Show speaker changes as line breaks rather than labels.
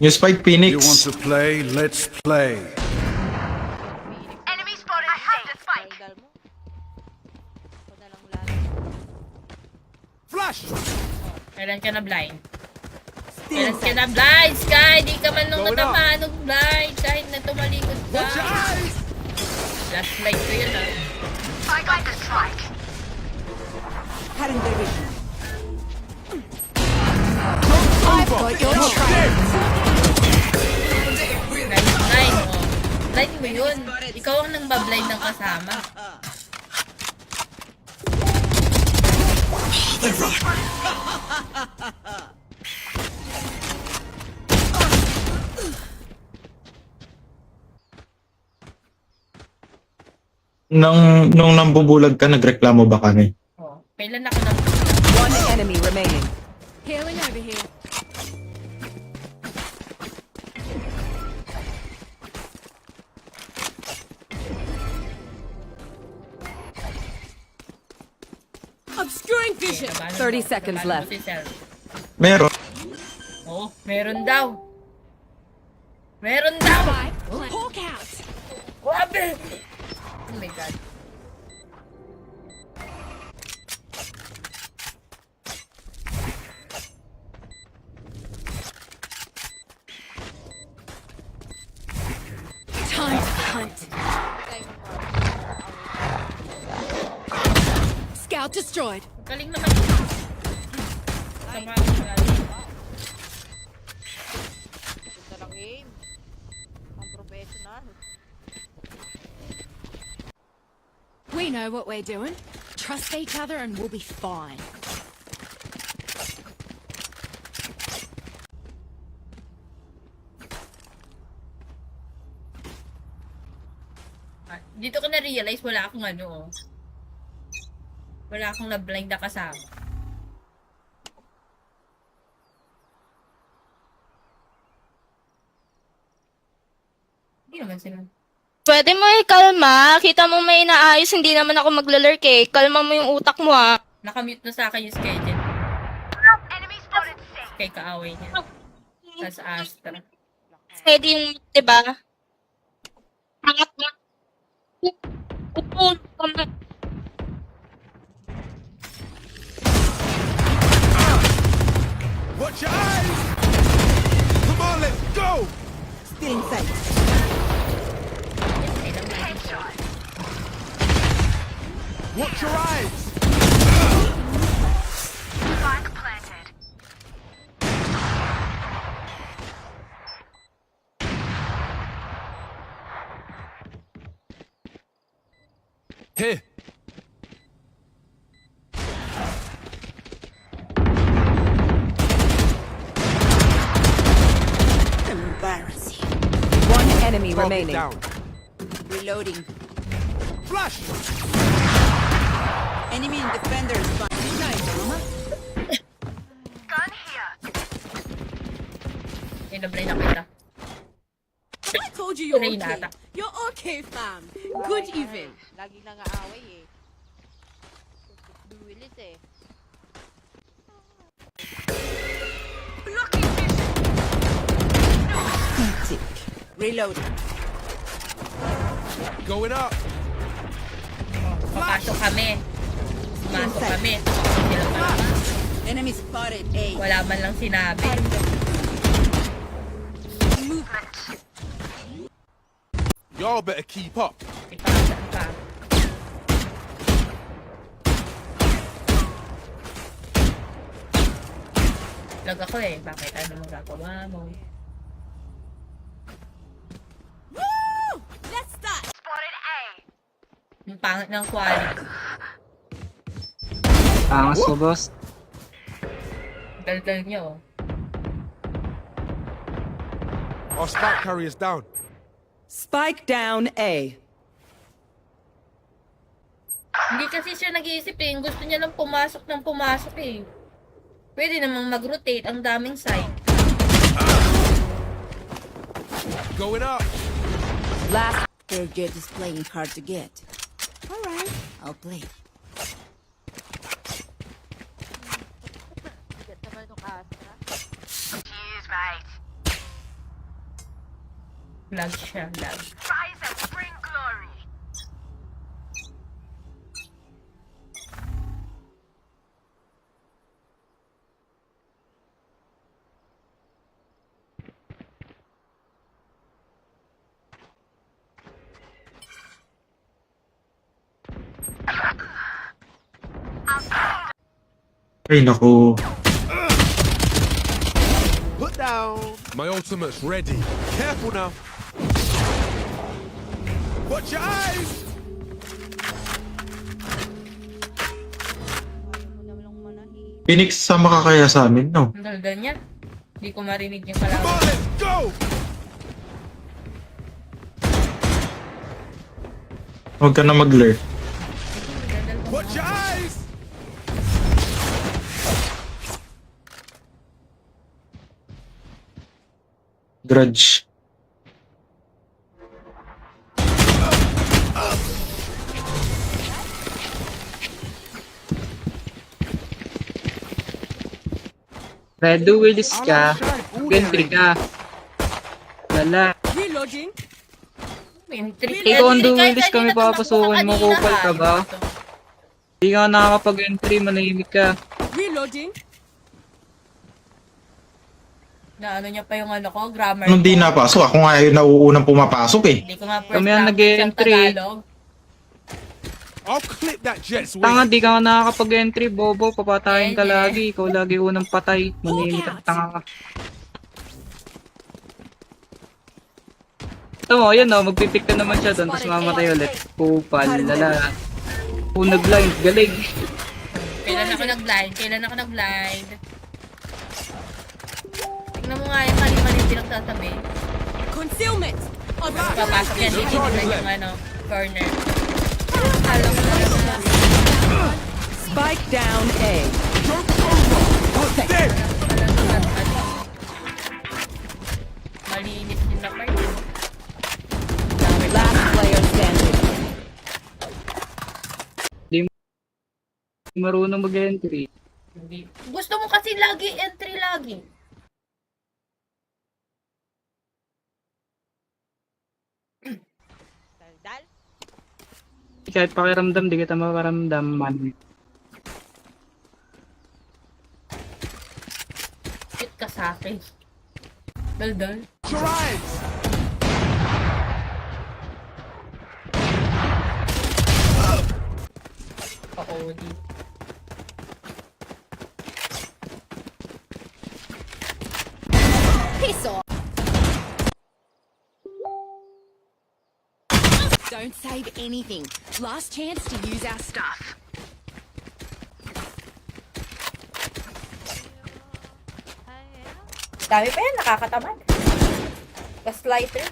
Yung Spike
You want
Phoenix.
to play? Let's play.
Enemy spotted. I have the spike.
Dal mo. Ako na lang lahat.
Flash!
Kailan ka na blind? Kailan ka na blind, Sky? Di ka man nung
Going
natamaan ng blind. Kahit na tumalikod ka.
Watch your eyes!
Last light ko yun ah.
I got the strike.
Cutting their vision.
Over! You're dead!
Blind mo. Blind mo yun. Ikaw ang nang bablind ng kasama.
Nung nambubulag ka, nagreklamo ba kami?
Oh. Kailan ako nang...
One enemy remaining.
Healing over here. Obscuring vision.
30 seconds left.
Si Sel.
Meron.
Oh, meron daw. Meron daw.
Hawk out.
Grabe. Oh my God.
Time to hunt. Scout destroyed.
Galing naman. Sama ang galing.
Ganda lang game. Ang professional. We know what we're doing. Trust each other and we'll be fine.
Ah, dito ko na-realize wala akong ano oh. Wala akong na-blind na kasama. Hindi naman sila.
Pwede mo kalma. Kita mo may inaayos, hindi naman ako maglalurk eh. Kalma mo yung utak mo ah.
Nakamute na sa akin yung schedule.
Enemy spotted. C.
Kay kaaway niya. Tapos Astra.
Pwede yung, diba? Angat mo. Upo ka na.
Watch your eyes! Come on, let's go!
Still in sight.
Watch your eyes!
Spike planted.
Here.
Embarrassing. One enemy
Target
remaining.
down.
Reloading.
Flash!
Enemy in defender spot.
Gun here.
Ay, na-blind na kita.
I told you you're
Rain
okay.
ata.
You're okay, fam. Good even.
Lagi nang-aaway eh. Duwilis eh.
Blocking vision.
Tick. Reloading.
Going up.
Papasok kami. Pumasok kami. Tapos sila pa.
Enemy spotted. A.
Wala man lang sinabi.
Movement.
Y'all better keep up.
Ipasa pa. Lag ako eh. Bakit? Ano magagawa mo?
Woo! Let's start.
Spotted A.
Yung pangit ng quality.
Angas ko, boss.
Daldal niyo.
Our spike carrier's down.
Spike down A.
Hindi kasi siya nag-iisip eh. Gusto niya lang pumasok ng pumasok eh. Pwede namang mag-rotate. Ang daming side.
Going up.
Last. Their jet is playing hard to get. Alright, I'll play.
Bigat naman itong Astra.
Cheers, mate.
Lag siya, lag.
Rise and bring glory.
Ay, naku.
Put down. My ultimate's ready. Careful now. Watch your eyes.
Ayaw mo naman manahin.
Phoenix, sama ka kaya sa amin, no?
Ang daldal niya. Hindi ko marinig yung
Come
kalaban.
on, let's go.
Huwag ka na mag-lurk.
Daldal ko.
Watch your eyes.
Grudge.
Red Willis ka, Gentry ka. Lala.
Reloading.
Ikaw ang duwilis kami papasukin mo, kupal ka ba? Hindi ka nakakapag-entry, manahimik ka.
Reloading.
Na ano niya pa yung ano ko, grammar
Nung di
ko.
napasok, ako nga yung nauunang pumapasok eh.
Hindi ko nga first
Kami ang
language ang
nag-e-entry.
Tagalog.
I'll clip that jet's wing.
Tanga, di ka nakakapag-entry, bobo. Papatayin ka
Eh, eh.
lagi. Ikaw lagi unang patay. Manahimik at tanga ka. Ito mo, yan o. Magpipick ka naman siya doon, tapos mamatay ulit. Kupal, lala. Nag-blind, galing.
Kailan ako nag-blind? Kailan ako nag-blind? Tignan mo nga yung mali-mali yung pinagsasabi.
Concealment.
Papasok yan, hindi na yung ano, corner. Alam mo na lang.
Spike down A.
Dead.
Malinis din na part.
Last player standing.
Marunong mag-entry.
Hindi. Gusto mo kasi lagi, entry lagi.
Daldal.
Kahit pakiramdam, di kita makaramdaman.
Cute ka sa akin. Daldal.
Watch your eyes.
Oo, di.
Piss off. Don't save anything. Last chance to use our stuff.
Dami pa yan, nakakatamad. Gaslighter.